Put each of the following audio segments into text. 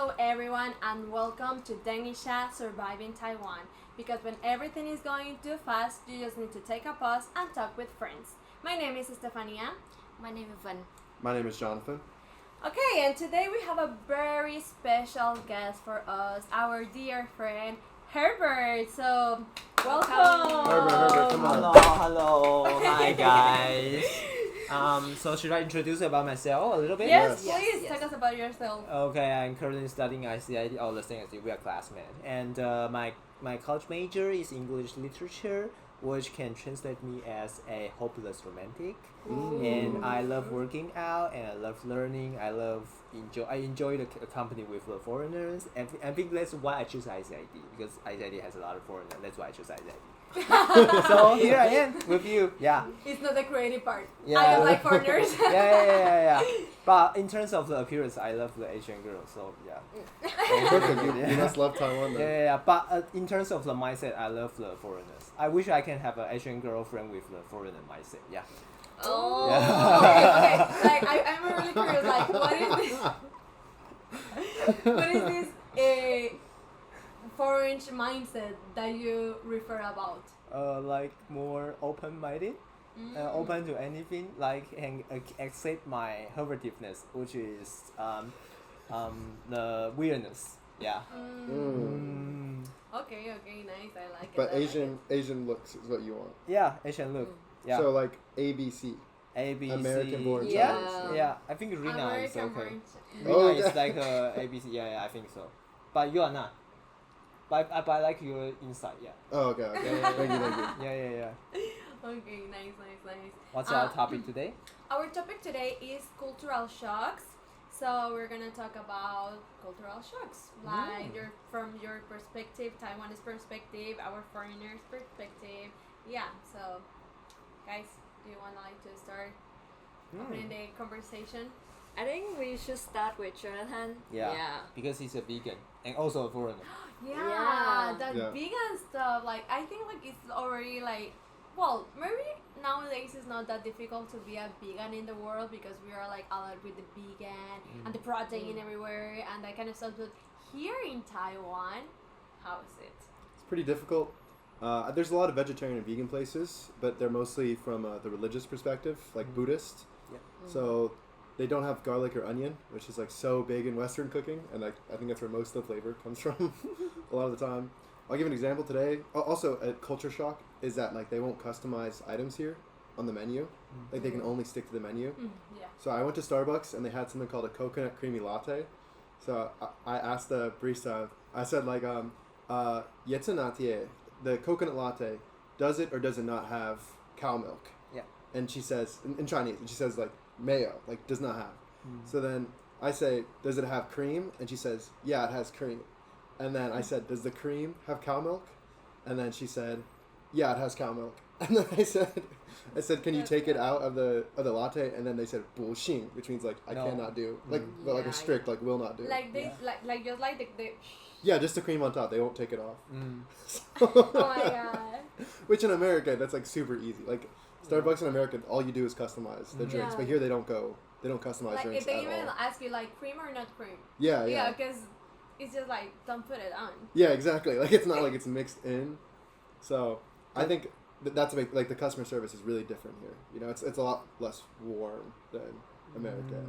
Hello everyone and welcome to Deng Yi Xia Surviving Taiwan. Because when everything is going too fast, you just need to take a pause and talk with friends. My name is Estefania. My name is Van. My name is Jonathan. Okay, and today we have a very special guest for us, our dear friend Herbert. So, welcome. Herbert, come on. Hello. Hi guys. So should I introduce about myself a little bit? Yes, Yes. please Yes. tell us about yourself. Okay, I'm currently studying ICID. All the same as you, we are classmates. And my college major is English literature, which can translate me as a hopeless romantic. And I love working out, and I love learning. I enjoy the company with the foreigners, and I think that's why I choose ICID, because ICID has a lot of foreigners. That's why I choose ICID. So here I am with you. Yeah. It's not the creative part. Yeah. I don't like foreigners. Yeah. But in terms of the appearance, I love the Asian girls. So yeah. Perfect. You must love Taiwan then. Yeah. But in terms of the mindset, I love the foreigners. I wish I can have an Asian girlfriend with the foreigner mindset. Yeah. Oh, Yeah. okay. Like I'm really curious. Like, what is this? What is this foreign mindset that you refer about? Like more open-minded, open to anything. Like and accept my Herbertiveness, which is the weirdness. Yeah. Okay, nice. I like it. But I like Asian looks is what you want. Yeah. Asian look. Yeah. So like ABC. ABC. American-born Yeah. Chinese. Yeah, I think it. Rina is American okay. born. Rina Oh, is okay. like ABC. Yeah, I think so. But you are not. But I like your insight. Yeah. Oh, okay. Thank you. Yeah. Okay, nice. What's our topic today? Our topic today is cultural shocks. So we're gonna talk about cultural shocks, like from your perspective, Taiwanese perspective, our foreigners' perspective. Yeah. So, guys, do you want to start opening the conversation? I think we should start with Jonathan. Yeah. Because he's a vegan and also a foreigner. Yeah, Yeah. that Yeah. vegan stuff. Like I think like it's already like, well, maybe nowadays it's not that difficult to be a vegan in the world because we are like allied with the vegan and the protein everywhere and that kind of stuff. But here in Taiwan, how is it? It's pretty difficult. There's a lot of vegetarian and vegan places, but they're mostly from the religious perspective, like Buddhist. Yeah. So they don't have garlic or onion, which is like so big in Western cooking, and I think that's where most of the flavor comes from a lot of the time. I'll give an example today. Also, a culture shock is that like they won't customize items here on the menu. Like they can only stick to the menu. Yeah. So I went to Starbucks and they had something called a coconut creamy latte. So I asked the barista, I said like, the coconut latte, does it or does it not have cow milk? Yeah. And she says, in Chinese, and she says like, mayo, like does not have. So then I say, does it have cream? And she says, yeah, it has cream. And then I said, does the cream have cow milk? And then she said, yeah, it has cow milk. And then I said, can you take it out of the latte? And then they said, 不行, which means like I No. cannot do, like but, like Yeah, a strict like will not do. Like they like just like the Yeah, just the cream on top. They won't take it off. oh my god. Which in America, that's like super easy. Like Starbucks in America, all you do is customize the drinks. Yeah. But here they don't customize Like drinks if they at even all. ask you like cream or not cream. Yeah, Yeah, because it's just like don't put it on. Yeah, exactly. Like it's not like it's mixed in. So I think that's a big, like the customer service is really different here. You know, it's a lot less warm than America.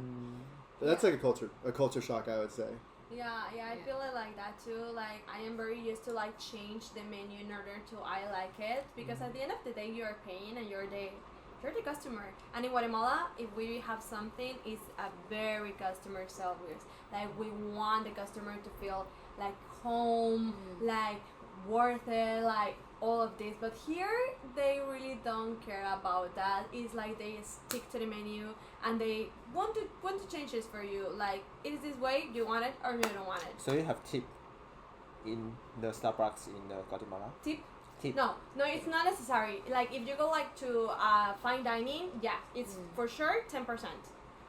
But that's like a culture shock, I would say. Yeah, I feel it like that too. Like I am very used to like change the menu in order to I like it because at the end of the day you are paying and you're the customer. And in Guatemala, if we have something, it's a very customer service. Like we want the customer to feel like home, like worth it, like all of this. But here they really don't care about that. It's like they stick to the menu and they want to change this for you. Like it is this way, you want it or you don't want it. So you have tip in the Starbucks in Guatemala? Tip? Tip. No, it's not necessary. Like if you go like to fine dining, yeah, it's for sure 10%,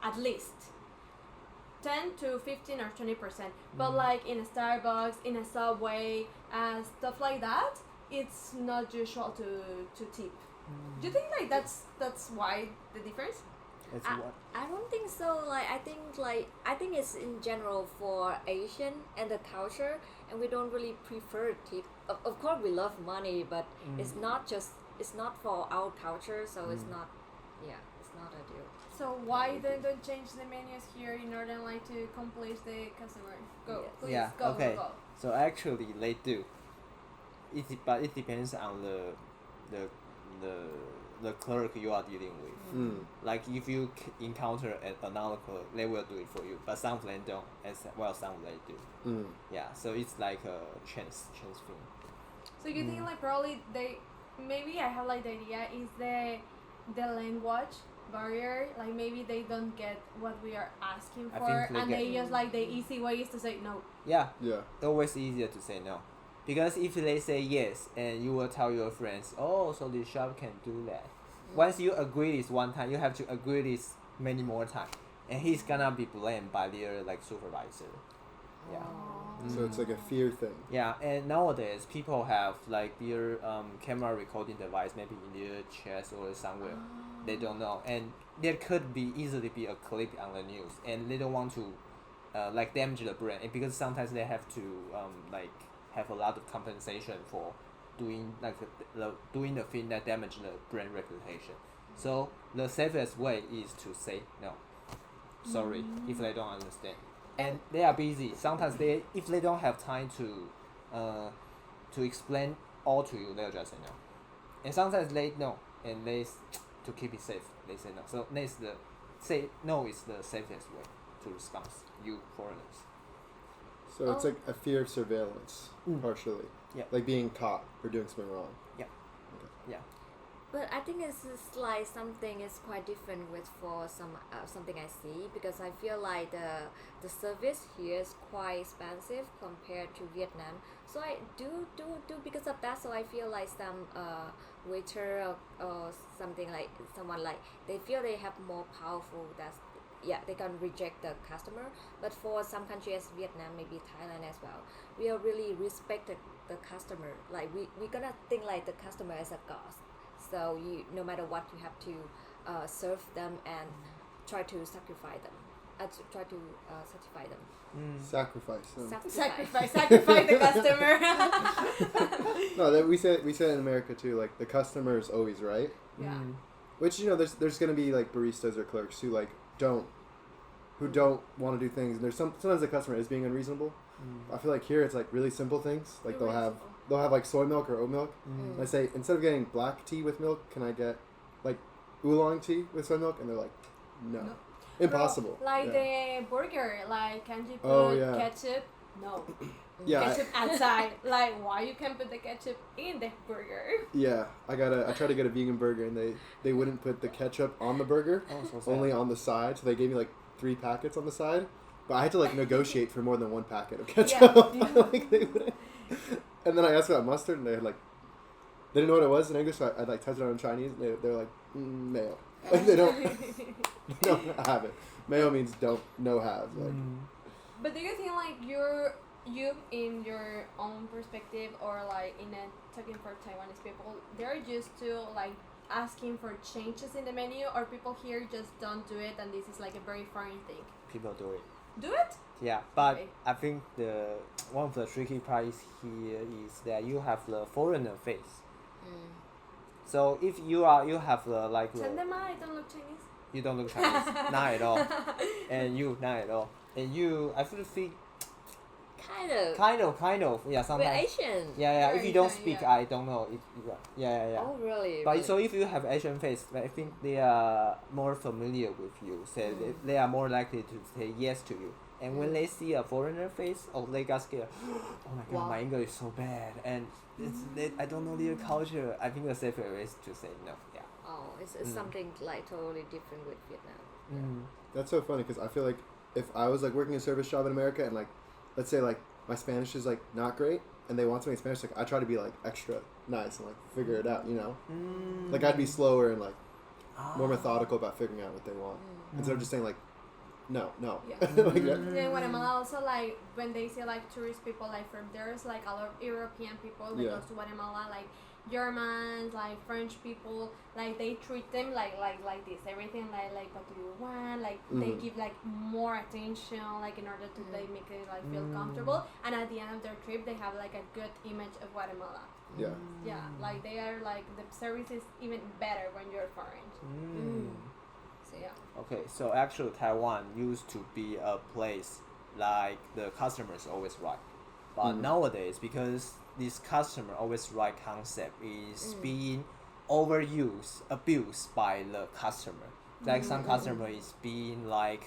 at least. 10 to 15 or 20%. But like in a Starbucks, in a Subway, stuff like that, it's not usual to tip. Do you think like that's why the difference? It's I, what I don't think so. I think it's in general for Asian and the culture, and we don't really prefer tip. Of course, we love money, but it's not for our culture, so it's not. Yeah, it's not ideal. So why then don't change the menus here in order like to complete the customer? Go, Yes. please, Yeah, go, okay. go, go. So actually they do. But it depends on the the the clerk you are dealing with. Like if you encounter another clerk, they will do it for you. But some of them don't, as well some they do. Yeah, so it's like a chance thing. So you think like probably maybe I have like the idea is the language barrier, like maybe they don't get what we are asking I for, think they and get- they just like the easy way is to say no. Yeah, Yeah. always easier to say no. Because if they say yes, and you will tell your friends, oh, so the shop can do that. Once you agree this one time, you have to agree this many more times, and he's gonna be blamed by their like supervisor. Yeah. So it's like a fear thing. Yeah, and nowadays people have like their camera recording device maybe in their chest or somewhere. They don't know, and there could be easily be a clip on the news, and they don't want to like damage the brand, and because sometimes they have to like have a lot of compensation for doing like doing the thing that damage the brand reputation. So the safest way is to say no. Sorry if they don't understand. And they are busy. Sometimes if they don't have time to explain all to you, they'll just say no. And sometimes they know, and to keep it safe, they say no. So say no is the safest way to respond. You foreigners. So it's like a fear of surveillance, partially. Yeah. Like being caught for doing something wrong. But I think it's just like something is quite different with for something I see, because I feel like the service here is quite expensive compared to Vietnam. So I do because of that. So I feel like some waiter or something like someone like they feel they have more powerful they can reject the customer. But for some countries, Vietnam, maybe Thailand as well, we are really respect the customer. Like we gonna think like the customer as a god. So no matter what, you have to serve them and try to sacrifice them. Try to satisfy them. Sacrifice them. Sacrifice the customer. No, that we say it in America too. Like the customer is always right. Yeah. Which there's gonna be like baristas or clerks who don't want to do things, and there's sometimes the customer is being unreasonable. I feel like here it's like really simple things. Like they'll have like soy milk or oat milk. And I say, instead of getting black tea with milk, can I get like oolong tea with soy milk? And they're like, no. Impossible. Bro, like the burger, like can you put ketchup? No. Yeah. Ketchup outside. Like why you can't put the ketchup in the burger? Yeah, I tried to get a vegan burger, and they wouldn't put the ketchup on the burger, So sad. only on the side. So they gave me like 3 packets on the side, but I had to like negotiate for more than 1 packet of ketchup. Like they wouldn't. And then I asked about mustard, and they had like, they didn't know what it was in English, so I like touched it on Chinese, and they're like, mayo. Like they don't have it. Mayo means no have. Like. But do you think like you in your own perspective, or like talking for Taiwanese people, they're used to like asking for changes in the menu, or people here just don't do it, and this is like a very foreign thing? People do it. Do it? Yeah, but Okay. I think one of the tricky parts here is that you have the foreigner face. So if you have the Sandema, I don't look Chinese. you don't look Chinese, not at all, and you not at all, and you I feel kind of yeah We're sometimes Asian. yeah if you don't Asian, speak yeah. I don't know if yeah. Oh really? But Really? so if you have Asian face, I think they are more familiar with you, so they are more likely to say yes to you. And when they see a foreigner face, they got scared. Oh my god, Wow. my English is so bad, and I don't know their culture. I think the safer way is to say no. Yeah. Oh, it's something like totally different with Vietnam. That's so funny, because I feel like if I was like working a service job in America, and like let's say like my Spanish is like not great, and they want something in Spanish, like I try to be like extra nice and like figure it out, Like I'd be slower and like more methodical about figuring out what they want, instead of just saying like no. Yeah. Like that. In Guatemala also, like when they see like tourist people like from there's like a lot of European people that Yeah. goes to Guatemala, like Germans, like French people, like they treat them like this. Everything like what do you want? Like they give like more attention, like in order to they make it like feel comfortable. And at the end of their trip, they have like a good image of Guatemala. Yeah. Yeah, like they are like the service is even better when you're foreign. So yeah. Okay, so actually Taiwan used to be a place like the customers always right, but nowadays because this customer always right concept is being overused, abused by the customer. Like some customer is being like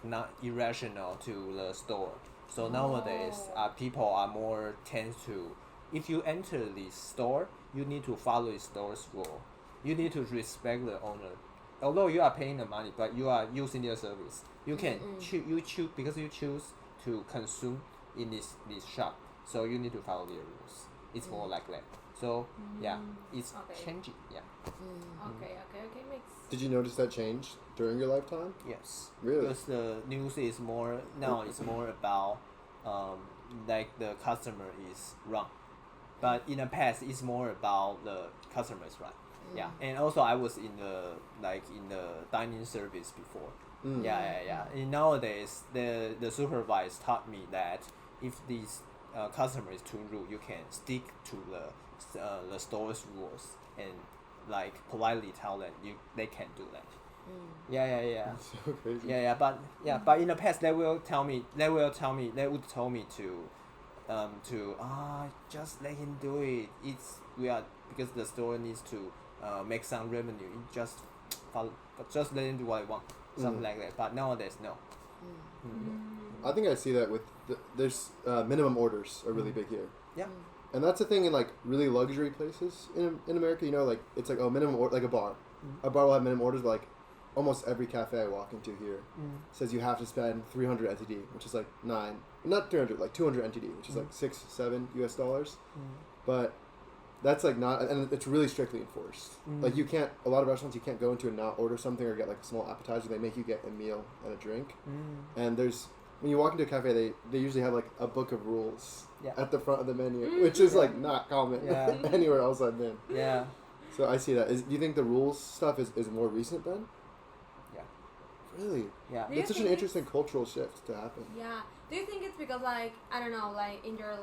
not irrational to the store. So nowadays people are more tend to, if you enter this store, you need to follow the store's rule. You need to respect the owner. Although you are paying the money, but you are using their service. You can choose because you choose to consume in this shop. So you need to follow their rules. It's more like that. So yeah, it's changing. Yeah. Okay, makes. Did you notice that change during your lifetime? Yes. Really? Because the news is more now. It's more about like the customer is wrong, but in the past it's more about the customer is right. Yeah, and also I was in the dining service before. Yeah. And nowadays the supervisor taught me that if this customer is too rude, you can stick to the store's rules and like politely tell them they can't do that. Yeah. That's so crazy. Yeah, but in the past they would tell me to just let him do it. Because the store needs to make some revenue. Just let him do what he wants, something like that. But nowadays, no. I think I see that with there's minimum orders are really big here. Yeah. And that's the thing in like really luxury places in America. You know, like it's like minimum order, like a bar. A bar will have minimum orders, but like almost every cafe I walk into here says you have to spend 300 NTD, which is like not 300, like 200 NTD, which is like $6-7 US. But that's like not, and it's really strictly enforced. Like you can't, a lot of restaurants you can't go into and not order something or get like a small appetizer. They make you get a meal and a drink. And when you walk into a cafe, they usually have like a book of rules at the front of the menu, which is like not common anywhere else I've been. Yeah. So I see that. Do you think the rules stuff is more recent then? Yeah. Really? Yeah. Do you It's such an think interesting cultural shift to happen. Yeah. Do you think it's because like I don't know, like in your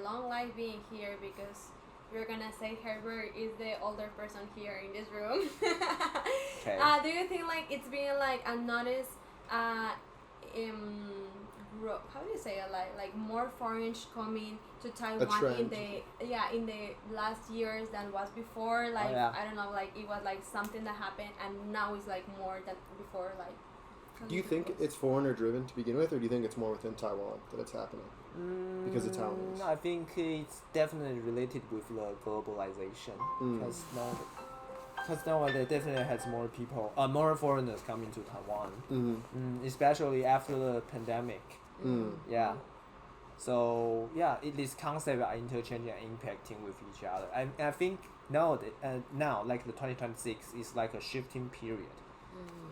long life being here, because you're gonna say Herbert is the older person here in this room. Okay. Do you think like it's been like a notice how do you say it, like more foreigners coming to Taiwan in the last years than was before, like I don't know, like it was like something that happened and now it's like more than before, like. Do you think it's foreigner driven to begin with, or do you think it's more within Taiwan that it's happening? Because of Taiwanese? I think it's definitely related with the globalization. Because now there definitely has more people, more foreigners coming to Taiwan. Especially after the pandemic. Yeah. So yeah, these concepts are interchanging and impacting with each other. I think now like the 2026 is like a shifting period.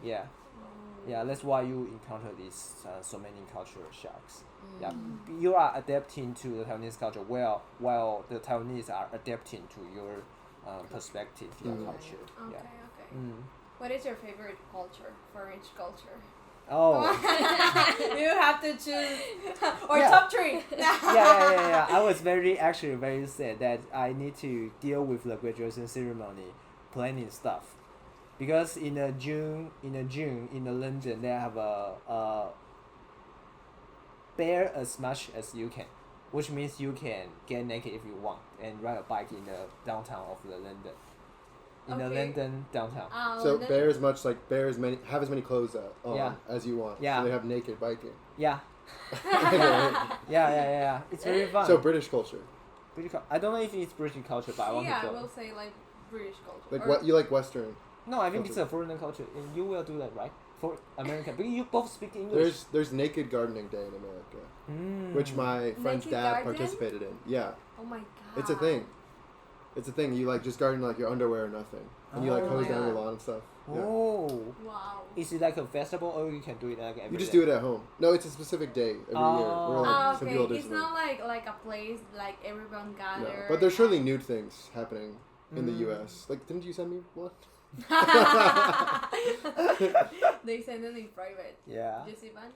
Yeah. Yeah, that's why you encounter these so many cultural shocks. Yeah, you are adapting to the Taiwanese culture while the Taiwanese are adapting to your perspective, your culture. Okay. What is your favorite culture, foreign culture? Oh. You have to choose top 3. Yeah. I was very sad that I need to deal with the graduation ceremony planning stuff. Because in June in London they have a bear as much as you can, which means you can get naked if you want and ride a bike in the downtown of the London. In the London downtown. So have as many clothes on as you want. Yeah. So they have naked biking. Yeah. Yeah. It's very fun. So British culture. I don't know if it's British culture, but I want to go. Yeah, we'll say like British culture. Like what you like Western. No, I think it's a foreign culture, and you will do that, right? For American, because you both speak English. There's Naked Gardening Day in America, which my friend's dad participated in. Yeah. Oh my god. It's a thing. You like just garden like your underwear or nothing and you like Oh, hose down yeah. your lawn and stuff. Yeah. Oh. Wow. Is it like a festival or you can do it like every You just day? do it at home. No, it's a specific day every year. Where, like, Ah, some okay. people do It's something. not like a place like everyone No, gather. but there's surely nude things happening in the Mm. U.S. Like, didn't you send me one? They send it in private. Yeah. You see, man?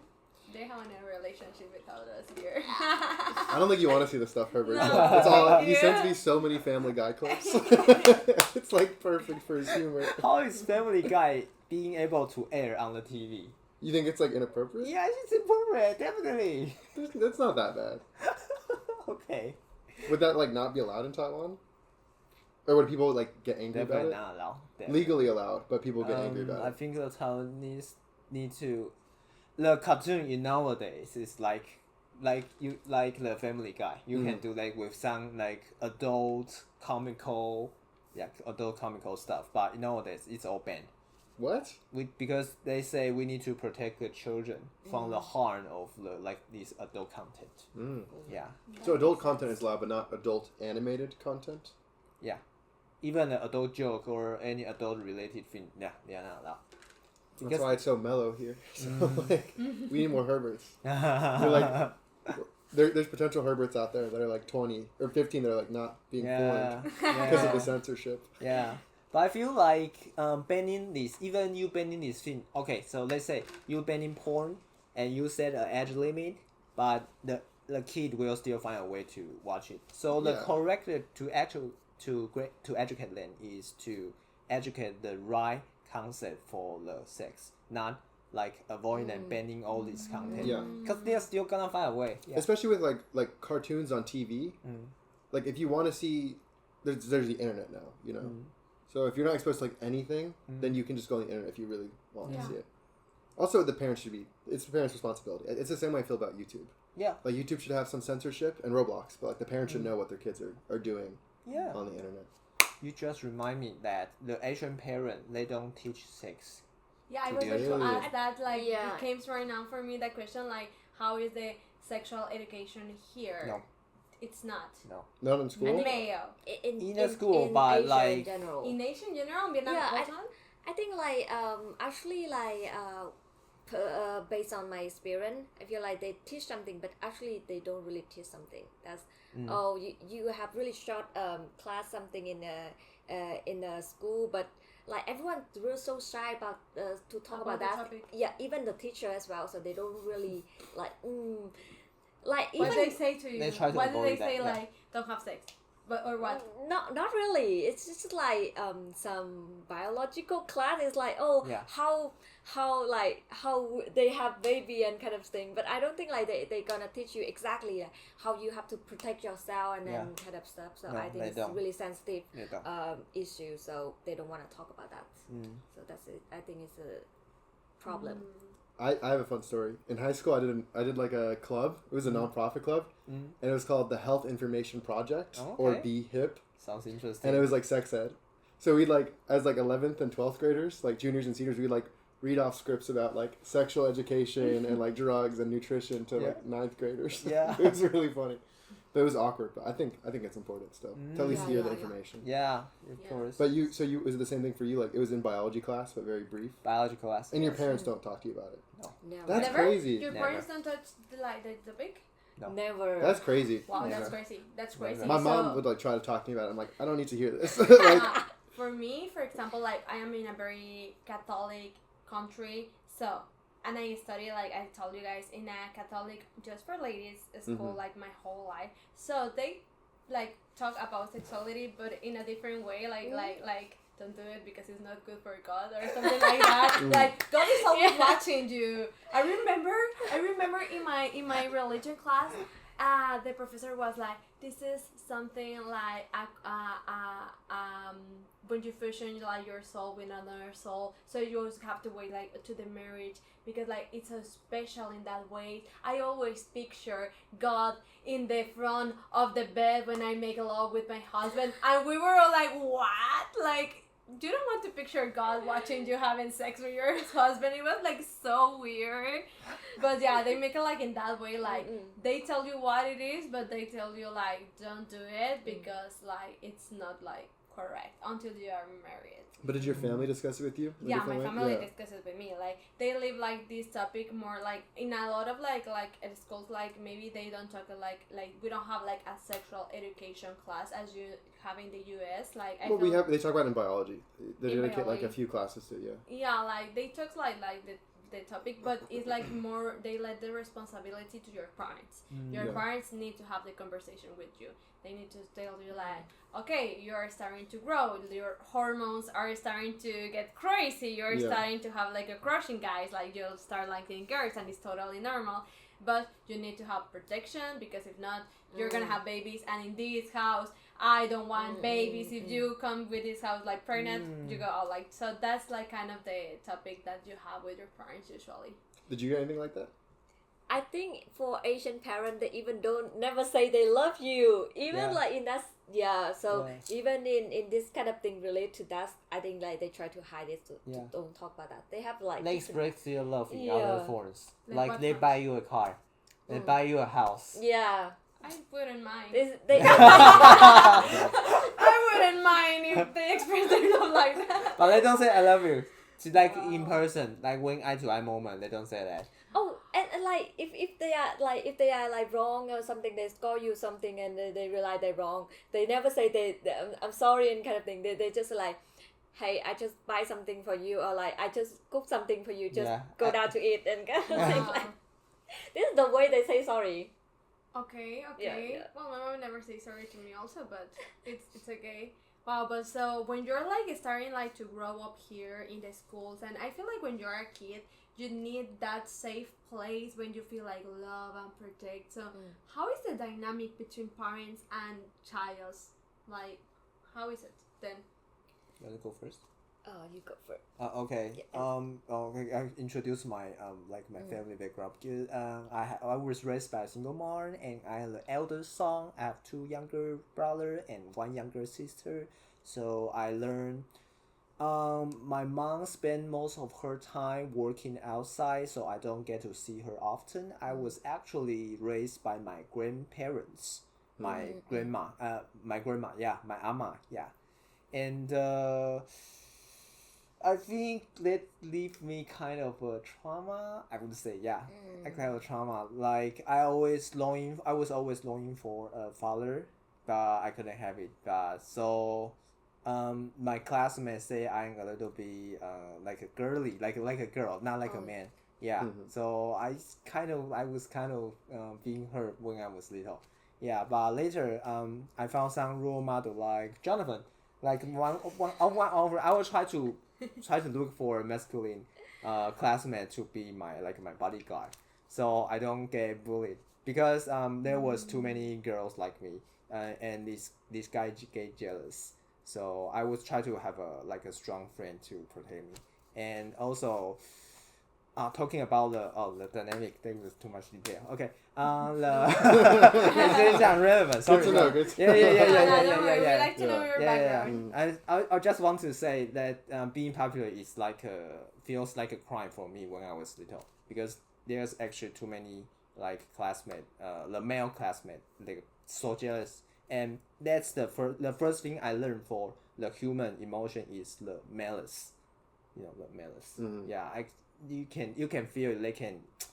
They have a relationship without us here. I don't think you want to see the stuff, Herbert. No. It's all he Yeah. sends me so many Family Guy clips. It's like perfect for his humor. How is Family Guy being able to air on the TV? You think it's like inappropriate? Yeah, it's inappropriate, definitely. That's not that bad. Okay. Would that like not be allowed in Taiwan? Or would people like get angry Definitely about not allowed. it? Legally allowed, but people get angry I about it. think the Taiwanese need to. The cartoon in nowadays is like you like the Family Guy. You can do like with some like adult comical stuff. But nowadays it's all banned. What? Because they say we need to protect the children from the harm of the like this adult content. Mm. Yeah, So adult content is allowed, but not adult animated content? yeah. Even an adult joke or any adult related thing, yeah, they are not allowed. That's why it's so mellow here. So like, we need more Herberts. You're You're like, there's potential Herberts out there that are like 20 or 15 that are like not being yeah, formed because of the censorship. yeah. But I feel like banning this, even you banning this thing. Okay, so let's say you banning porn and you set an age limit, but the kid will still find a way to watch it. So the Yeah. correct to educate them is to educate the right concept for the sex, not like avoiding and banning all this content. Yeah. Because they're still gonna find a way. Yeah. Especially with like cartoons on TV. Like if you want to see, there's the internet now, you know. So if you're not exposed to like anything, then you can just go on the internet if you really want to see it. Also, the parents it's the parents' responsibility. It's the same way I feel about YouTube. Yeah. Like YouTube should have some censorship and Roblox, but like the parents should know what their kids are doing Yeah. on the internet. You just remind me that the Asian parent, they don't teach sex. Yeah, I was going to Really? ask that. Like, Yeah. it came right now for me that question. Like, how is the sexual education here? No. It's not. No. Not in school. In Mayo. In the school, but Asia like- in general. In Asian general, Vietnam Yeah, also? I think like actually like based on my experience, I feel like they teach something, but actually they don't really teach something. That's you have really short class something in the school, but like everyone's really so shy about to talk about the that. topic. Yeah, even the teacher as well. So they don't really like like What even do they say to you? They try to What do they avoid that, say, yeah. like, don't have sex? But, or what? not really. It's just like some biological class. It's like Yeah. how they have baby and kind of thing. But I don't think like they gonna teach you exactly how you have to protect yourself and then kind of stuff. So No, I think they it's don't. really sensitive They don't. issue. So they don't want to talk about that. So that's it. I think it's a problem. I have a fun story. In high school, I did like a club. It was a nonprofit club, and it was called the Health Information Project, Oh, or okay. Be Hip, Sounds interesting. and it was like sex ed. So we'd like, as like 11th and 12th graders, like juniors and seniors, we'd like read off scripts about like sexual education and like drugs and nutrition to like 9th graders. Yeah. It was really funny. But it was awkward, but I think it's important still to at least Yeah, hear the yeah, information. Yeah, of Yeah. course. But was it the same thing for you? Like it was in biology class, but very brief. Biology class. And your yes. parents don't talk to you about it. Never. That's Never? crazy. Your Never. parents don't touch the topic? No. Never. That's crazy. Wow, Never. that's crazy. That's Never. crazy. My mom So- would like try to talk to me about it. I'm like, I don't need to hear this. Like, for me, for example, like I am in a very Catholic country, so and I study, like I told you guys, in a Catholic just for ladies school like my whole life. So they like talk about sexuality, but in a different way, like don't do it because it's not good for God or something like that. Like God is always watching you. I remember in my religion class, the professor was like, this is something like when you fusion like your soul with another soul, so you always have to wait like to the marriage because like it's so special in that way. I always picture God in the front of the bed when I make love with my husband, and we were all like, what? Like, you don't want to picture God watching you having sex with your husband. It was like so weird. But yeah, they make it like in that way, like they tell you what it is, but they tell you like don't do it because like it's not like correct until you are married. But did your family discuss it with you? Yeah, my family discusses with me. Like they live like this topic more like in a lot of like at schools, like maybe they don't talk like we don't have like a sexual education class as you have in the US. Like I well, they talk about it in biology. They dedicate like a few classes to it. Yeah, like they talk like the topic, but it's like more they let the responsibility to your parents. Your parents need to have the conversation with you. They need to tell you like, okay, you are starting to grow, your hormones are starting to get crazy, you're starting to have like a crush in guys, like you'll start liking girls, and it's totally normal. But you need to have protection, because if not, you're gonna have babies, and in this house I don't want babies. If you come with this house like pregnant, you go out like. So that's like kind of the topic that you have with your parents usually. Did you get anything like that? I think for Asian parents, they even don't never say they love you. Even like in that, so even in this kind of thing related to that, I think like they try to hide it, to don't talk about that. They have like... They express their love in other forms. Like they buy you a car. They buy you a house. Yeah. I wouldn't mind. I wouldn't mind if they express their love like that. But they don't say I love you. It's like in person, like when eye to eye moment, they don't say that. Oh, and like if they are like wrong or something, they score you something and they realize they're wrong. They never say I'm sorry and kind of thing. They just like, hey, I just buy something for you, or like I just cook something for you. Just go down to eat and kind of thing. Like, this is the way they say sorry. Okay. Yeah. Well, my mom never says sorry to me also, but it's okay. Wow, but so when you're like starting like to grow up here in the schools, and I feel like when you're a kid, you need that safe place when you feel like love and protect. So how is the dynamic between parents and childs? Like, how is it then? You want to go first? Oh, you go first. Okay. Yeah. Okay. I introduce my my family background. I was raised by a single mom, and I have the eldest son. I have 2 younger brother and 1 younger sister. So I learned. My mom spent most of her time working outside, so I don't get to see her often. I was actually raised by my grandparents, my grandma, my ama, and I think that leave me kind of a trauma. I would say, I kind of a trauma. Like I was always longing for a father, but I couldn't have it. So my classmates say I'm a little bit like a girly, like a girl, not like a man. Yeah. So I was kind of being hurt when I was little. Yeah, but later I found some role model like Jonathan. Like one over, I will try to look for a masculine classmate to be my bodyguard, so I don't get bullied, because there was too many girls like me, and this guy get jealous. So I would try to have a strong friend to protect me. And also talking about the dynamic thing with too much detail. Okay. It's irrelevant. Sorry. Good to know. We like to know your background. I just want to say that being popular is feels like a crime for me when I was little, because there's actually too many classmates, the male classmate, so jealous, and that's the first thing I learned for the human emotion is the malice. The malice. Yeah, you can feel it.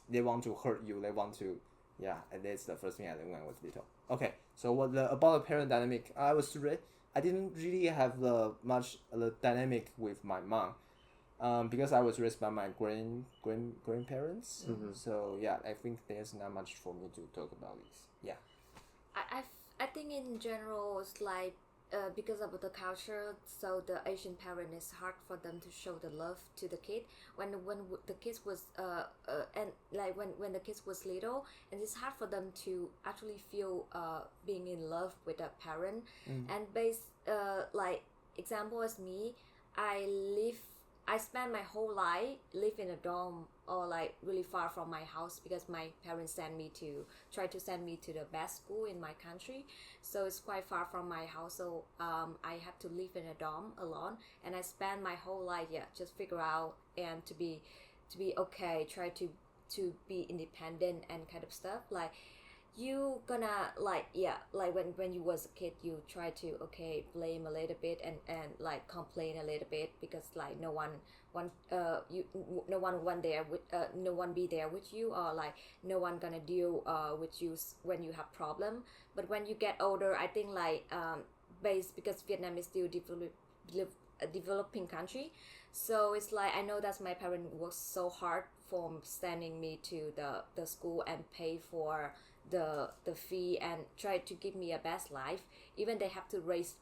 They want to hurt you. They want to. Yeah, and that's the first thing I learned when I was little. Okay, so about the parent dynamic, I didn't really have the dynamic with my mom, because I was raised by my grandparents. So yeah, I think there's not much for me to talk about this. Yeah. I think in general it's like because of the culture, so the Asian parent is hard for them to show the love to the kid when the kids was and like when the kids was little, and it's hard for them to actually feel being in love with a parent. And like example as me, I spent my whole life live in a dorm or like really far from my house, because my parents try to send me to the best school in my country, so it's quite far from my house. So I have to live in a dorm alone, and I spent my whole life just figure out and to be okay, try to be independent and kind of stuff. Like you gonna like when you was a kid, you try to blame a little bit and like complain a little bit because like no one there with no one be there with you, or like no one gonna deal with you when you have problem. But when you get older, I think like because Vietnam is still a developing country, so it's like I know that my parents worked so hard for sending me to the school and pay for the fee and try to give me a best life. Even they have to raise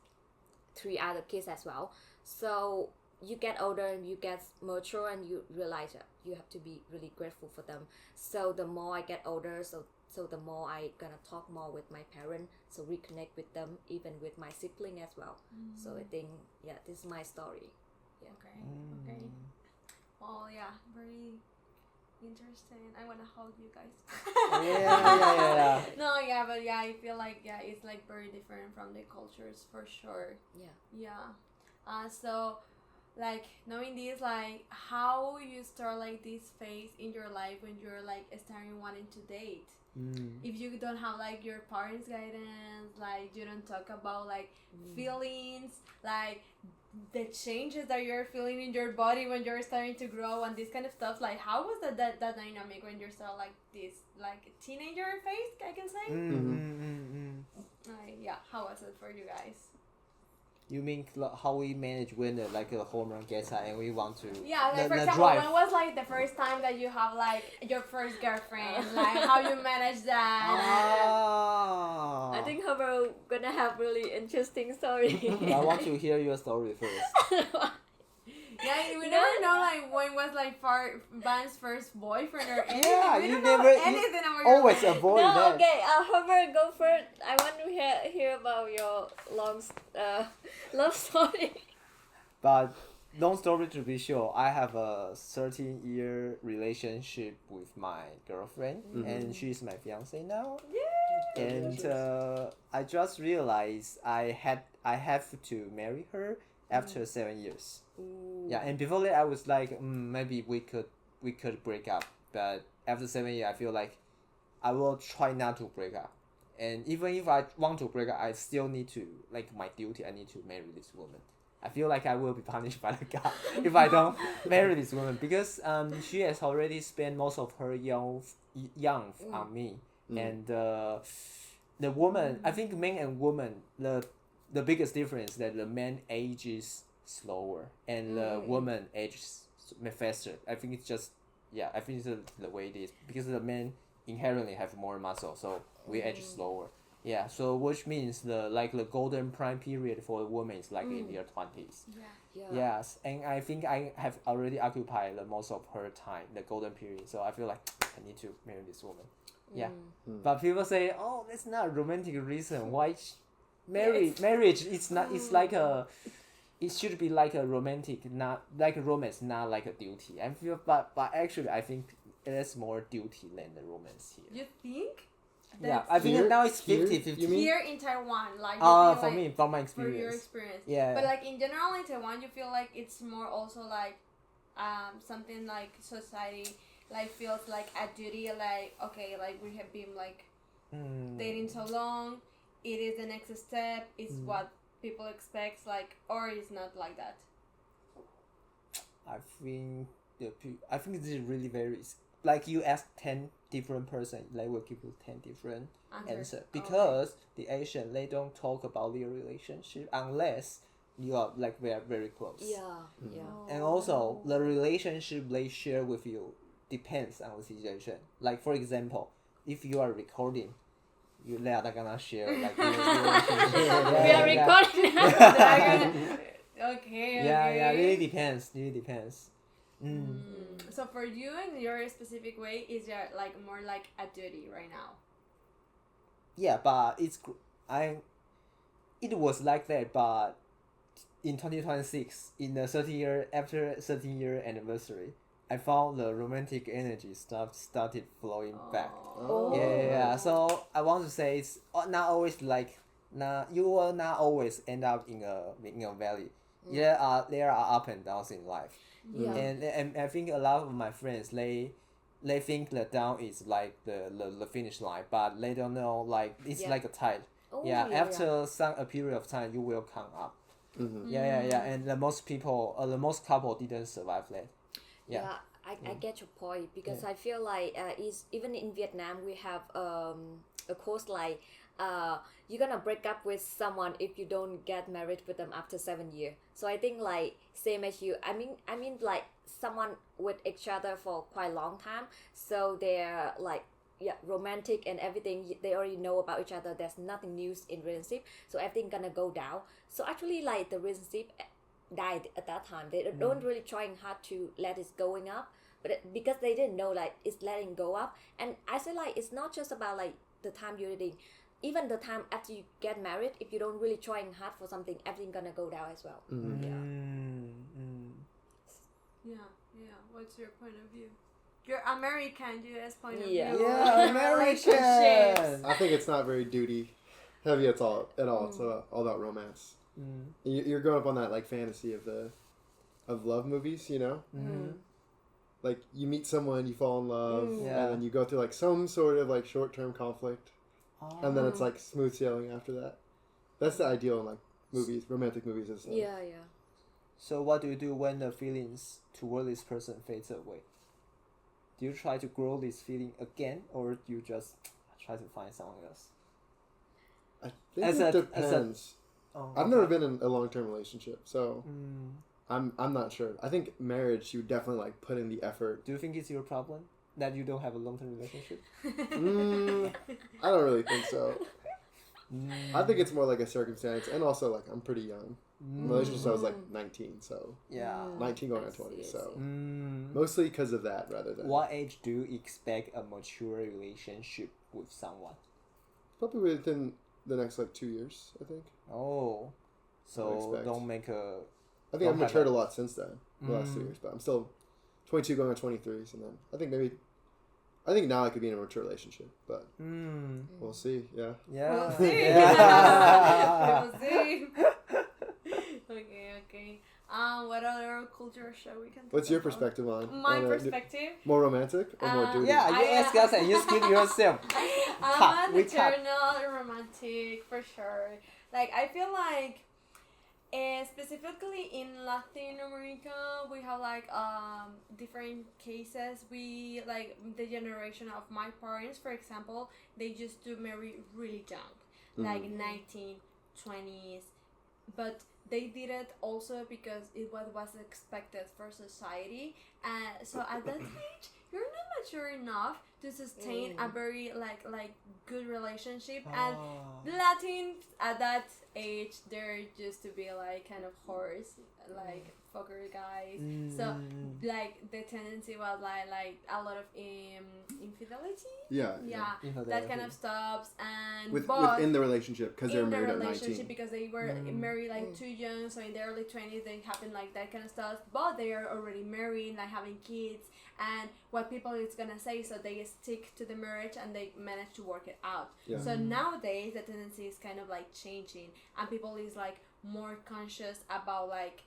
3 other kids as well. So you get older and you get mature and you realize that you have to be really grateful for them. So the more I get older, so the more I gonna talk more with my parents, so reconnect with them, even with my sibling as well. So I think this is my story. Okay. Well, yeah, very interesting. I wanna hug you guys. Yeah. No, yeah, but yeah, I feel like it's like very different from the cultures for sure. Yeah. So like knowing this, like how you start like this phase in your life when you're like starting wanting to date. If you don't have like your parents' guidance, like you don't talk about like feelings, like the changes that you're feeling in your body when you're starting to grow and this kind of stuff, like how was that dynamic when you're still like this like teenager phase, I can say? Yeah, how was it for you guys? You mean how we manage when like a hormone gets out and we want to like for example, drive. when was like the first time that you have like your first girlfriend, like how you manage that? I think Herbert gonna have really interesting story. I want to hear your story first. Yeah, we never know like when was like Van's first boyfriend or anything. Yeah, we you don't never know anything about your always life. avoid No, that. okay. Herbert, go first. I want to hear about your long love story. But long story to be short, I have a 13-year relationship with my girlfriend, and she's my fiance now. Yeah. And I just realized I have to marry her after 7 years. Yeah, and before that I was like, maybe we could break up. But after 7 years, I feel like I will try not to break up. And even if I want to break up, I still need to, like my duty, I need to marry this woman. I feel like I will be punished by the God if I don't marry this woman, because she has already spent most of her young on me. And the woman, I think men and women, the biggest difference that the man ages slower and the woman ages faster. I think it's just I think it's the way it is, because the men inherently have more muscle, so we age slower. Yeah, so which means the golden prime period for a woman is like in their 20s. Yeah. Yes, and I think I have already occupied the most of her time, the golden period. So I feel like I need to marry this woman. Yeah, but people say, oh, that's not a romantic reason why marriage. It's not. It's like a. It should be like a romantic, not like a romance, not like a duty. I feel, but actually, I think it is more duty than the romance here. You think? Yeah, I think now it's 50-50. Here in Taiwan, like for like, me, from my for your experience. experience. Yeah. But like in general in Taiwan, you feel like it's more also like something like society like feels like a duty, like okay, like we have been like dating so long, it is the next step, it's what people expect, like, or it's not like that. I think this really varies. Like you ask 10 different person, they will give you 10 different answer, because the Asian, they don't talk about their relationship unless you are like very very close. Yeah. And also the relationship they share with you depends on the situation. Like for example, if you are recording, they are not gonna share like your relationship. We are recording now. Okay. Yeah, really depends. So for you, in your specific way, is there like more like a duty right now? Yeah, but it was like that, but in 2026, in the 13-year anniversary, I found the romantic energy stuff started flowing back. Oh. Yeah. So I want to say it's not always like, you will not always end up in a valley. There are up and downs in life. Yeah. And I think a lot of my friends, they they think the down is like the finish line, but they don't know like it's like a tide. Oh, After a period of time, you will come up. Mm-hmm. And the most people, the most couple didn't survive that. I get your point because I feel like even in Vietnam we have a course like you're gonna break up with someone if you don't get married with them after 7 years. So I think like same as you. I mean like someone with each other for quite a long time. So they're like romantic and everything. They already know about each other. There's nothing new in relationship. So everything gonna go down. So actually like the relationship died at that time. They don't really trying hard to let it going up, but because they didn't know like it's letting go up. And I say like it's not just about like the time you're dating. Even the time after you get married, if you don't really trying hard for something, everything gonna go down as well. Yeah. What's your point of view? You're American, US point of view. Yeah, American. I think it's not very duty heavy at all. It's all about romance. You're growing up on that like fantasy of love movies, you know. Like you meet someone, you fall in love, and then you go through like some sort of like short-term conflict, and then it's like smooth sailing after that. That's the ideal in like movies, romantic movies and stuff. Yeah. So what do you do when the feelings toward this person fades away? Do you try to grow this feeling again, or do you just try to find someone else? I think it depends. I've never been in a long-term relationship, so I'm not sure. I think marriage, you definitely like put in the effort. Do you think it's your problem that you don't have a long-term relationship? I don't really think so. I think it's more like a circumstance, and also like I'm pretty young. Relationship, I was like 19, so 19 going on 20, so mostly because of that rather than. What age do you expect a mature relationship with someone? Probably within the next like 2 years, I think. Oh, so don't make a. I think I've matured a lot since then, the last 2 years, but I'm still 22 going on 23, so then I think now I could be in a mature relationship, but we'll see. Yeah. We'll see. We'll see. Okay. What other culture show we can? What's your perspective on? My perspective. More romantic or more duty? Yeah, you ask us and you skip yourself. I'm an eternal romantic for sure. Like I feel like, specifically in Latin America, we have like different cases. We like the generation of my parents, for example, they used to marry really young, like 19, 20s, but they did it also because it was expected for society. So at that age, you're not mature enough to sustain a very like good relationship. And Latins at that age, they're used to be like kind of horse, like fucker guys. So like the tendency was like a lot of infidelity. Yeah. That kind of stops and within the relationship because they're married at 19. Because they were married like too young, so in their early 20s they happen like that kind of stuff. But they are already married, like having kids, and what people is gonna say, so they stick to the marriage and they manage to work it out. So nowadays the tendency is kind of like changing, and people is like more conscious about like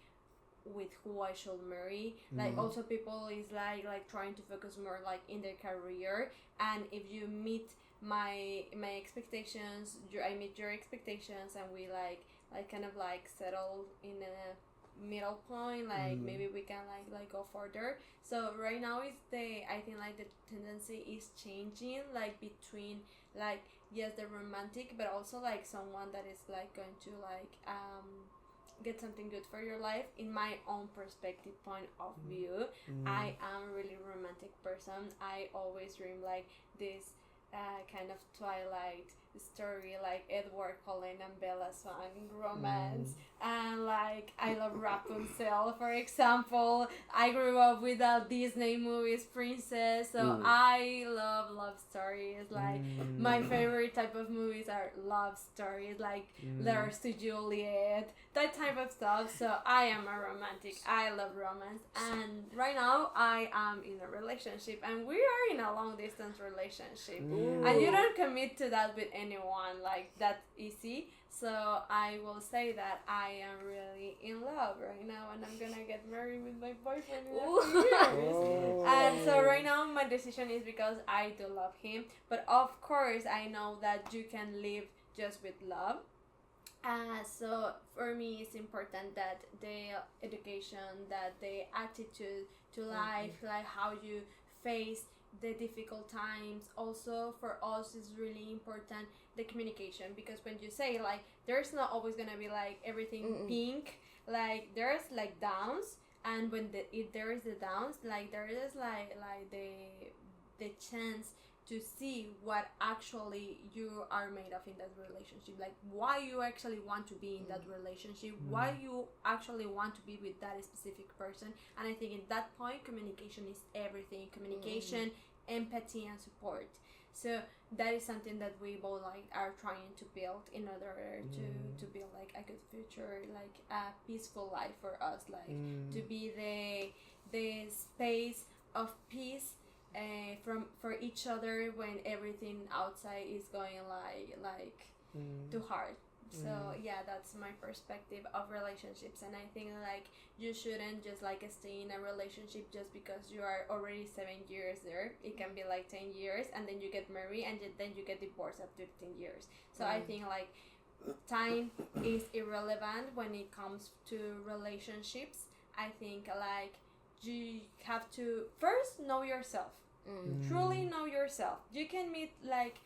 with who I should marry. Like also people is like trying to focus more like in their career, and if you meet my expectations, I meet your expectations, and we like kind of like settle in a middle point, like maybe we can like go further. So right now is I think like the tendency is changing, like between like yes the romantic, but also like someone that is like going to like get something good for your life. In my own perspective point of view, I am a really romantic person. I always dream like this kind of Twilight story, like Edward Cullen and Bella Swan romance, and like I love Rapunzel, for example. I grew up with a Disney movies princess, so I love stories. Like my favorite type of movies are love stories, like Letters to Juliet, that type of stuff. So I am a romantic. I love romance, and right now I am in a relationship, and we are in a long distance relationship, and you don't commit to that with anyone like that easy. So I will say that I am really in love right now, and I'm gonna get married with my boyfriend in a few years. And so right now my my decision is because I do love him. But of course, I know that you can live just with love. So for me, it's important that the education, that the attitude to life, like how you face the difficult times. Also, for us, is really important the communication, because when you say like, there's not always gonna be like everything pink. Like there's like downs, and when if there is the downs, like there is like the chance to see what actually you are made of in that relationship, like why you actually want to be in that relationship, why you actually want to be with that specific person. And I think in that point, communication is everything. Communication, empathy, and support. So that is something that we both like are trying to build in order to build like a good future, like a peaceful life for us, like to be the space of peace for each other when everything outside is going like too hard. So yeah, that's my perspective of relationships. And I think like you shouldn't just like stay in a relationship just because you are already 7 years there. It can be like 10 years, and then you get married, and then you get divorced after 10 years. So I think like time is irrelevant when it comes to relationships. I think like you have to first know yourself. Truly know yourself. You can meet like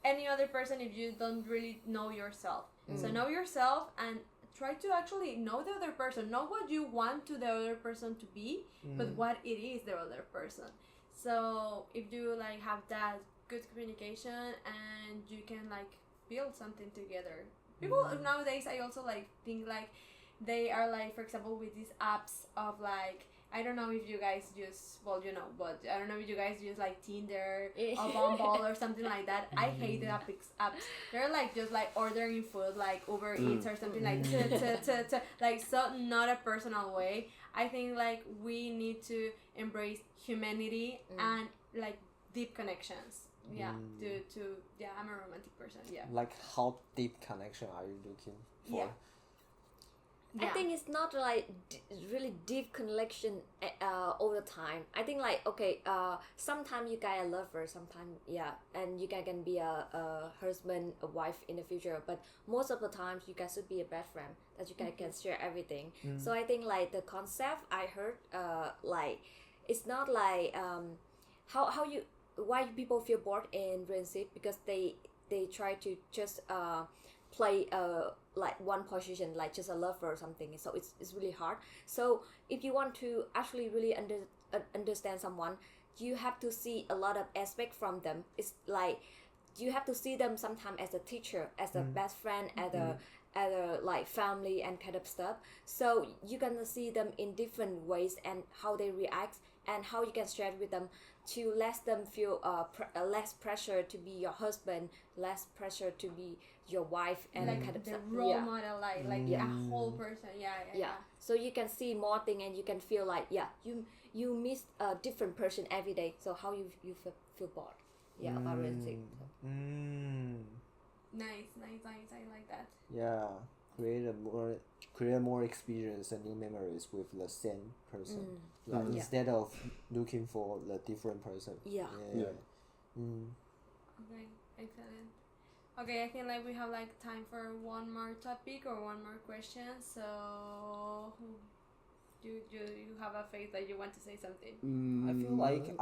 any other person if you don't really know yourself. So know yourself and try to actually know the other person. Know what you want to the other person to be, but what it is the other person. So if you like have that good communication, and you can like build something together. People nowadays, I also like think like they are like, for example, with these apps of like, I don't know if you guys use, well, you know, but I don't know if you guys use like Tinder or Bumble or something like that. I hate the apps. They're like just like ordering food, like Uber Eats or something like like so not a personal way. I think like we need to embrace humanity and like deep connections. Yeah, yeah, I'm a romantic person. Yeah. Like how deep connection are you looking for? Yeah. I think it's not like really deep connection all the time. I think like okay, sometimes you guys are lovers, sometimes and you guys can be a husband, a wife in the future. But most of the times you guys should be a best friend that you guys can share everything. So I think like the concept I heard like it's not like how you why people feel bored in relationship, because they try to just play like one position, like just a lover or something. So it's really hard. So if you want to actually really understand someone, you have to see a lot of aspects from them. It's like you have to see them sometimes as a teacher, as a best friend, as a like family and kind of stuff. So you're gonna see them in different ways and how they react and how you can share with them to let them feel less pressure to be your husband, less pressure to be your wife, and like kind of the stuff. role model, like a whole person. Yeah. So you can see more thing, and you can feel like you miss a different person every day. So how you feel bored? Yeah, about relationship. Nice. I like that. Yeah, create more experience and new memories with the same person. Instead of looking for the different person. Yeah. Okay, excellent. Okay, I think like we have like time for one more topic or one more question. So you have a face that you want to say something. I feel like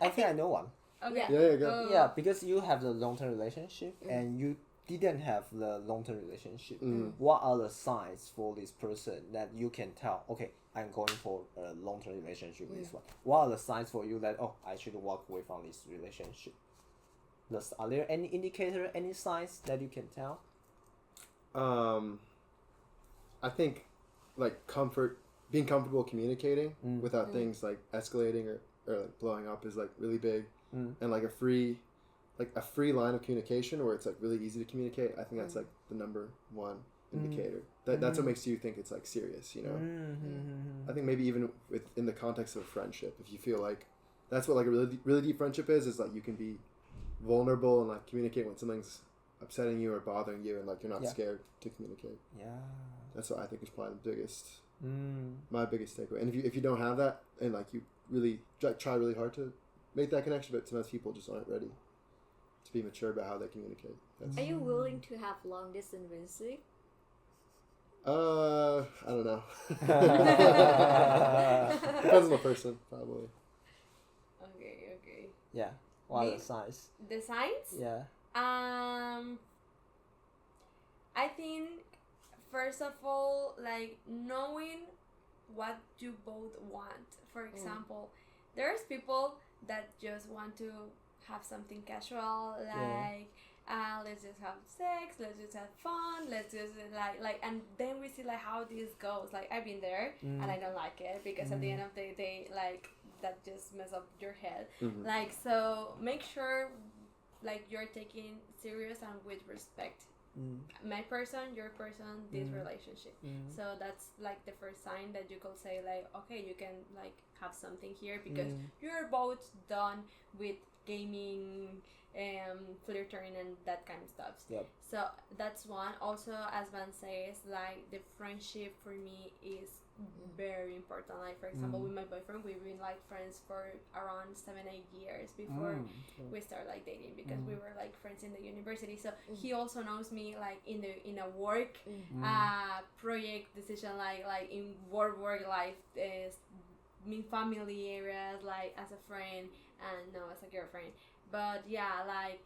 I think I know one. Okay. Yeah, go. Yeah, because you have the long-term relationship and you didn't have the long-term relationship. What are the signs for this person that you can tell, okay, I'm going for a long-term relationship with this one? What are the signs for you that, oh, I should walk away from this relationship? Are there any indicator, any signs that you can tell? I think like being comfortable communicating without things like escalating or like blowing up is like really big. And like a free line of communication where it's like really easy to communicate. I think that's like the number one indicator. That's what makes you think it's like serious, you know. I think maybe even in the context of a friendship, if you feel like that's what like a really deep friendship is like you can be vulnerable and like communicate when something's upsetting you or bothering you, and like you're not scared to communicate. That's what I think is probably the biggest my biggest takeaway. And if you don't have that, and like you really try really hard to make that connection, but sometimes people just aren't ready to be mature about how they communicate. Are you willing to have long distance relationship? I don't know. Depends on the person, probably. Okay. Yeah. What are Me? the signs? The signs? Yeah. I think first of all, like knowing what you both want. For example, there's people that just want to have something casual, like let's just have sex, let's just have fun, let's just like and then we see like how this goes. Like I've been there and I don't like it because at the end of the day, like that just mess up your head. Like so make sure like you're taking serious and with respect my person, your person, this relationship. So that's like the first sign that you could say like, okay, you can like have something here because you're both done with gaming, flirting and that kind of stuff. Yep. So that's one. Also, as Van says, like the friendship for me is very important. Like for example, with my boyfriend, we've been like friends for around 7-8 years before we start like dating because we were like friends in the university. So he also knows me like in a work project decision, like in work life is in family areas, like as a friend and no as a girlfriend. But yeah, like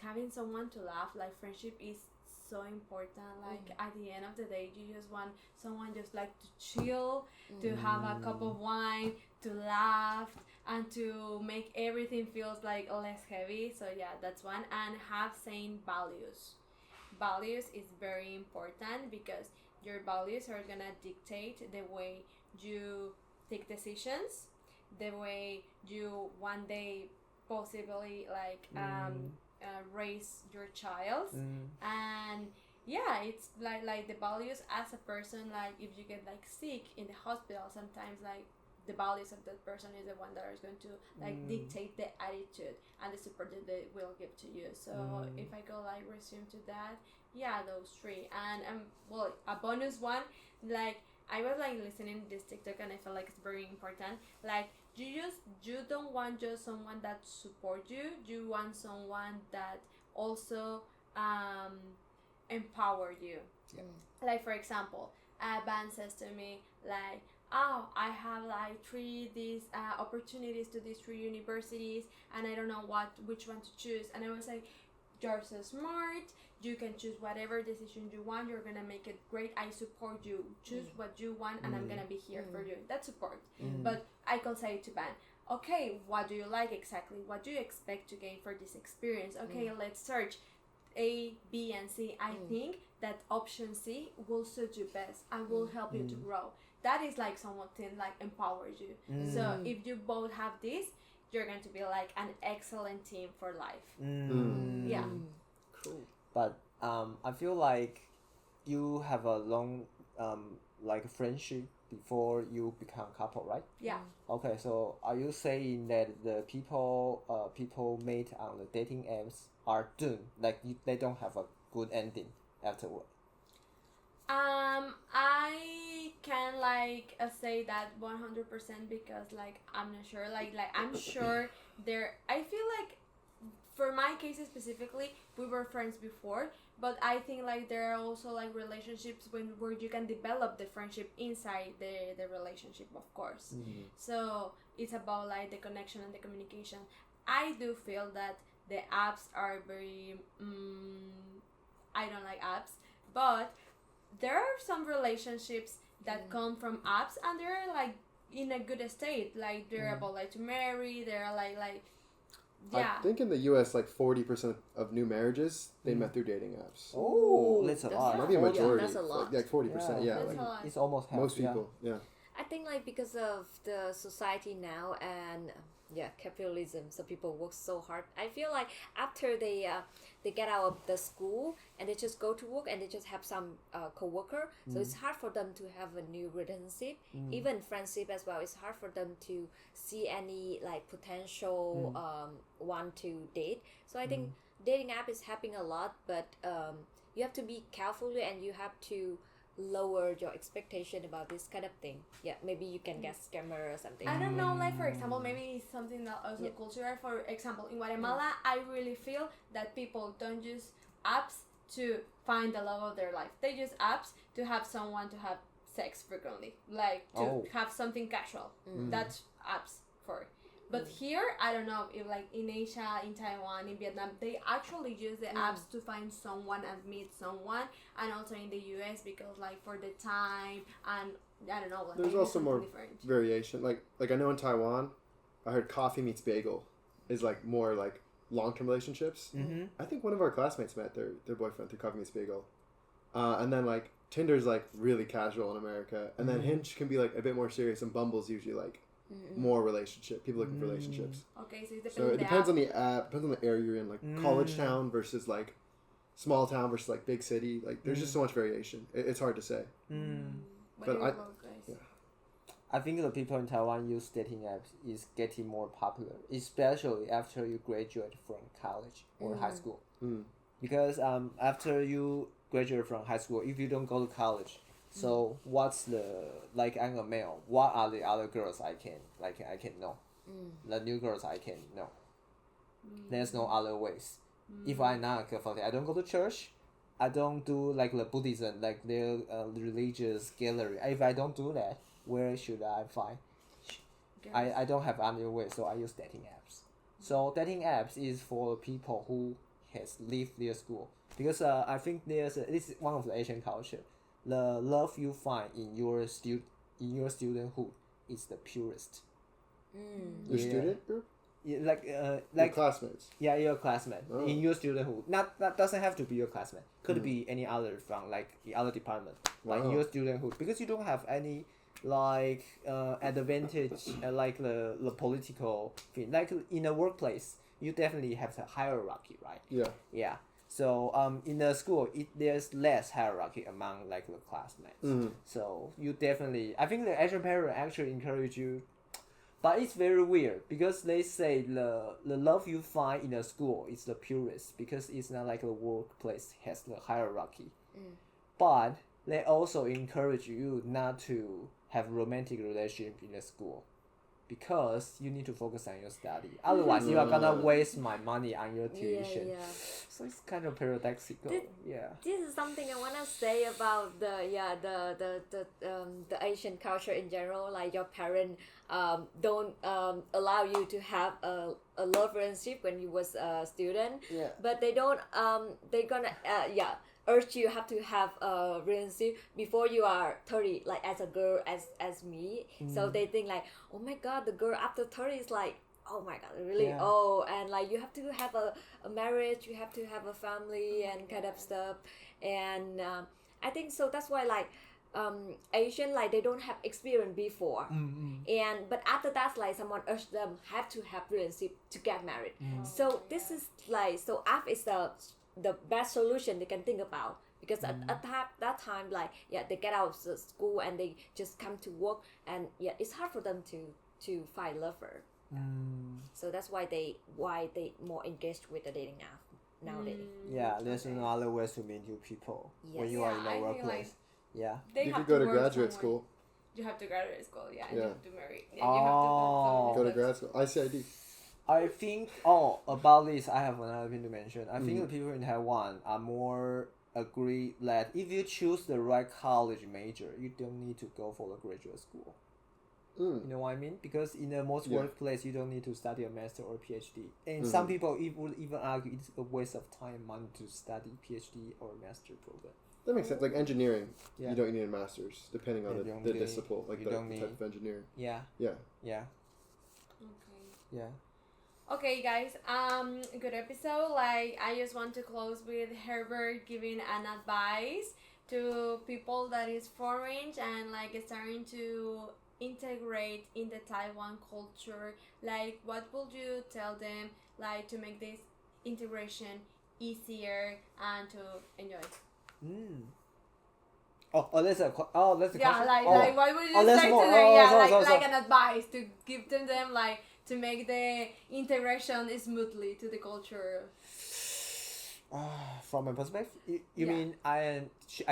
having someone to laugh, like friendship is so important. Like at the end of the day, you just want someone just like to chill, to have a cup of wine, to laugh, and to make everything feels like less heavy. So yeah, that's one. And have same values. Values is very important because your values are gonna dictate the way you take decisions, the way you one day possibly like raise your child. And yeah, it's like the values as a person. Like if you get like sick in the hospital, sometimes like the values of that person is the one that is going to like dictate the attitude and the support that they will give to you. So if I go like resume to that, yeah, those three. And well, a bonus one, like I was like listening to this TikTok and I felt like it's very important. Like you don't want just someone that support you. You want someone that also empower you. Like for example, Ban says to me like, oh, I have like these opportunities to these 3 universities and I don't know which one to choose. And I was like, you're so smart, you can choose whatever decision you want, you're gonna make it great, I support you, choose what you want and I'm gonna be here for you. That's support. But I can say to Ban, okay, what do you like exactly, what do you expect to gain for this experience? Okay, let's search A, B and C. I think that option C will suit you best and will help you to grow. That is like something like empowers you. So if you both have this, you're going to be like an excellent team for life. Yeah. Cool. But I feel like you have a long like friendship before you become couple, right? Yeah. Okay, so are you saying that the people made on the dating apps are doomed, like they don't have a good ending afterward? I can like say that 100% because like I'm not sure. Like I'm sure there. I feel like for my case specifically, we were friends before, but I think like there are also like relationships where you can develop the friendship inside the relationship, of course. So it's about like the connection and the communication. I do feel that the apps are very. I don't like apps, but there are some relationships that come from apps and they're like in a good state. Like they're about like to marry. They're like yeah. I think in the U.S. like 40% of new marriages they met through dating apps. Oh, that's a lot. Maybe a majority. That's a lot. Like 40%. Yeah, That's like a lot. It's almost half. most people. Yeah. I think like because of the society now and capitalism, so people work so hard. I feel like after they get out of the school and they just go to work and they just have some co-worker, so it's hard for them to have a new relationship, even friendship as well. It's hard for them to see any like potential one to date. So I think dating app is helping a lot, but you have to be careful and you have to lower your expectation about this kind of thing. Yeah, maybe you can get scammer or something. I don't know, like for example, maybe it's something that also cultural. For example, in Guatemala, I really feel that people don't use apps to find the love of their life. They use apps to have someone to have sex frequently, like to have something casual. That's apps for. But here, I don't know if like in Asia, in Taiwan, in Vietnam, they actually use the apps to find someone and meet someone, and also in the US because like for the time and I don't know. Like There's also more different variation. Like I know in Taiwan, I heard coffee meets bagel is like more like long-term relationships. I think one of our classmates met their boyfriend through coffee meets bagel, and then like Tinder's like really casual in America, and then Hinge can be like a bit more serious, and Bumble's usually like more relationship. People looking for relationships. Okay, so it depends. So it depends on the app, depends on the area you're in. Like college town versus like small town versus like big city. Like there's just so much variation. It's hard to say. But I think the people in Taiwan use dating apps is getting more popular, especially after you graduate from college or high school. Because after you graduate from high school, if you don't go to college, so what's the like I'm a male? What are the other girls I can know? The new girls I can know. There's no other ways. If I'm not Catholic, I don't go to church. I don't do like the Buddhism, like their religious gallery. If I don't do that, where should I find? I don't have other way, so I use dating apps. So dating apps is for people who has left their school because I think this is one of the Asian culture. The love you find in your studenthood is the purest. Your student group? Yeah, like your classmates. Yeah, your classmate in your studenthood. Not that doesn't have to be your classmate. Could be any other from like the other department. Like in your studenthood, because you don't have any like advantage like the political thing. Like in a workplace, you definitely have the hierarchy, right? Yeah. Yeah. So in the school, there's less hierarchy among like the classmates. So you definitely, I think the Asian parents actually encourage you, but it's very weird because they say the love you find in a school is the purest because it's not like the workplace has the hierarchy. But they also encourage you not to have romantic relationship in the school. Because you need to focus on your study. Otherwise, you are gonna waste my money on your tuition. Yeah. So it's kind of paradoxical. This is something I wanna say about the Asian culture in general. Like your parents don't allow you to have a love relationship when you was a student. Yeah. But they don't they gonna urge you have to have a relationship before you are 30, like as a girl, as me. So they think like, oh my god, the girl after 30 is like, oh my god, really old, and like you have to have a marriage, you have to have a family and kind of stuff. And I think so that's why like Asian, like they don't have experience before, and but after that, like someone urged them have to have relationship to get married. So this is like, so after is the best solution they can think about, because at that time, like they get out of the school and they just come to work, and it's hard for them to find lover. So that's why they more engaged with the dating app nowadays. There's another ways to meet new people when you are in the workplace. You could go to graduate school. You have to graduate school, and you have to marry. You have to go to grad school. ICID. I think about this I have another thing to mention. I think the people in Taiwan are more agree that if you choose the right college major, you don't need to go for a graduate school. You know what I mean? Because in the most workplace, you don't need to study a master or PhD. And some people would even argue it's a waste of time and money to study PhD or master program. That makes sense. Like engineering, you don't need a master's, depending on the discipline, like the type of engineering. Yeah. Okay. Yeah. Okay, guys. Good episode. Like, I just want to close with Herbert giving an advice to people that is foreign and like starting to integrate in the Taiwan culture. Like, what would you tell them, like, to make this integration easier and to enjoy? That's a question. Like what would you say to them? Like an advice to give to them, like to make the integration smoothly to the culture. From my perspective, you Yeah. mean I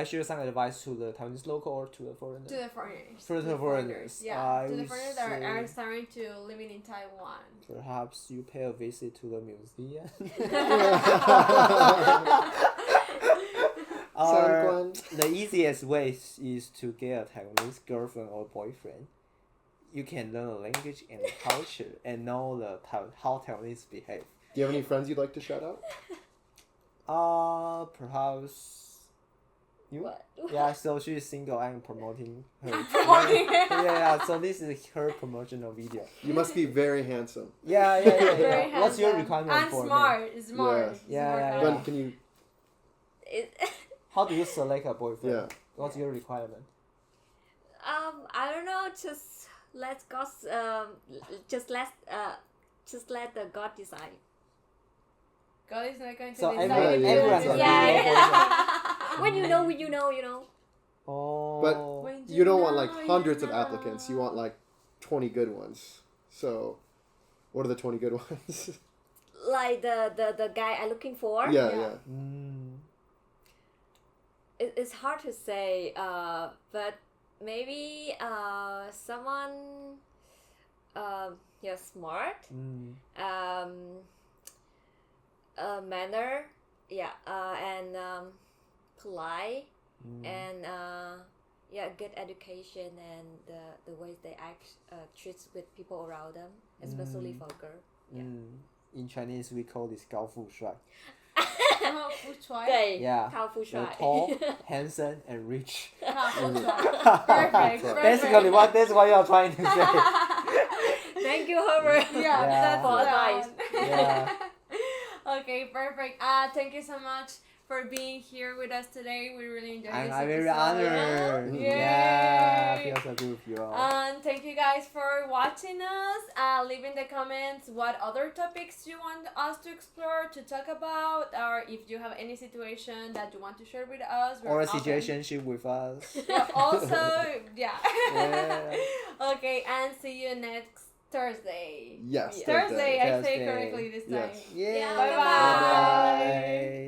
share some advice to the Taiwanese local or to the foreigner? To the foreigners. For the foreigners, Yeah. I To the would foreigners that are say- starting to living in Taiwan. Perhaps you pay a visit to the museum. Or 参观 the easiest way is to get a Taiwanese girlfriend or boyfriend. You can learn the language and the culture and know how Taiwanese behave. Do you have any friends you'd like to shout out? Perhaps you. What? Yeah, so she's single and promoting her. Promoting her. Yeah. So this is her promotional video. You must be very handsome. Yeah. Very What's your handsome. requirement And for me? smart. Smart. Yes. Yeah, Smart yeah, guy. yeah. Gwen, can you? How do you select a boyfriend? Yeah. What's your requirement? I don't know. Just let God. Just let the God decide. God is not going to So decide. everyone, Yeah, everyone yeah, can yeah. be your boyfriend. When you know, you know, you know. Oh. But When you don't want like know, you hundreds of know. applicants. You want like 20 good ones. So, what are the 20 good ones? Like the guy I'm looking for. yeah, Yeah. yeah. It's hard to say. But maybe someone. Smart. Manner. Yeah. And polite. And good education and the ways they treat with people around them, especially for girl. Yeah. In Chinese, we call this 高富帅. Oh, 富帅. 对 Yeah. 高富帅 Tall, handsome, and rich. 富帅. Perfect. Basically, that's what you're trying to say. Thank you, Herbert. Yeah, Yeah. that's For the advice. one. Yeah. Okay, perfect. Thank you so much for being here with us today. We really enjoyed this I'm very episode. honored. Yay. Yeah, I feel so good with you all. And thank you guys for watching us. Leave in the comments what other topics you want us to explore, to talk about, or if you have any situation that you want to share with us. Or a open. situationship with us. Yeah, also, yeah. Yeah. Okay, and see you next Thursday. Yes. Thursday, I say Thursday. correctly this time. Yes. Yeah. Bye-bye. Bye-bye.